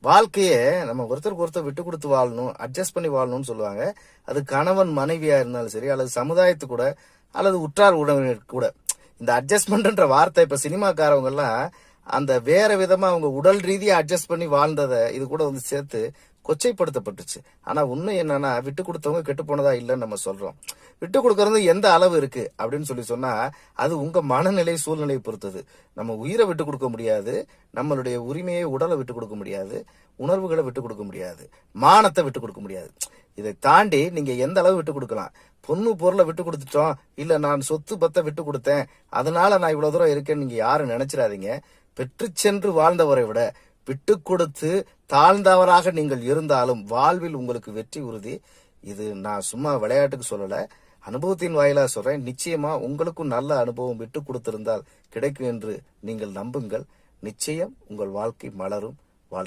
வாழ்க்கையே நம்ம ஒருத்தருக்கு ஒருத்தர் விட்டு கொடுத்து வாழணும், அட்ஜஸ்ட் பண்ணி வாழணும்னு சொல்லுவாங்க. அது கணவன் மனைவியா இருந்தாலும் சரி, அல்லது சமுதாயத்து கூட, அல்லது உற்றார் உறவினர் கூட. இந்த அட்ஜஸ்ட்மெண்ட்ன்ற வார்த்தை இப்ப சினிமாக்காரவங்க எல்லாம் அந்த வேற விதமா அவங்க உடல் ரீதியா அட்ஜஸ்ட் பண்ணி வாழ்ந்ததை இது கூட வந்து சேர்த்து கொச்சைப்படுத்தப்பட்டுச்சு. ஆனா உண்மை என்னன்னா, விட்டு கொடுத்தவங்க கெட்டு போனதா இல்லைன்னு நம்ம சொல்றோம். விட்டு கொடுக்கறது எந்த அளவு இருக்கு அப்படின்னு சொன்னா, அது உங்க மனநிலை சூழ்நிலையை பொறுத்தது. நம்ம உயிரை விட்டு கொடுக்க முடியாது, நம்மளுடைய உரிமையை உடலை விட்டு கொடுக்க முடியாது, உணர்வுகளை விட்டு கொடுக்க முடியாது, மானத்தை விட்டு கொடுக்க முடியாது. இதை தாண்டி நீங்க எந்த அளவு விட்டு கொடுக்கலாம். பொண்ணு பொருளை விட்டு கொடுத்துட்டோம், இல்ல நான் சொத்து பத்தை விட்டு கொடுத்தேன், அதனால நான் இவ்வளவு தூரம் இருக்கேன்னு நீங்க யாரும் நினைச்சிடாதீங்க. பெற்று சென்று வாழ்ந்தவரை விட விட்டு கொடுத்து தாழ்ந்தவராக நீங்கள் இருந்தாலும் வாழ்வில் உங்களுக்கு வெற்றி உறுதி. இது நான் சும்மா விளையாட்டுக்கு சொல்லல, அனுபவத்தின் வாயிலா சொல்றேன். நிச்சயமா உங்களுக்கும் நல்ல அனுபவம் விட்டு கொடுத்திருந்தால் கிடைக்கும் என்று நீங்கள் நம்புங்கள். நிச்சயம் உங்கள் வாழ்க்கை மலரும்.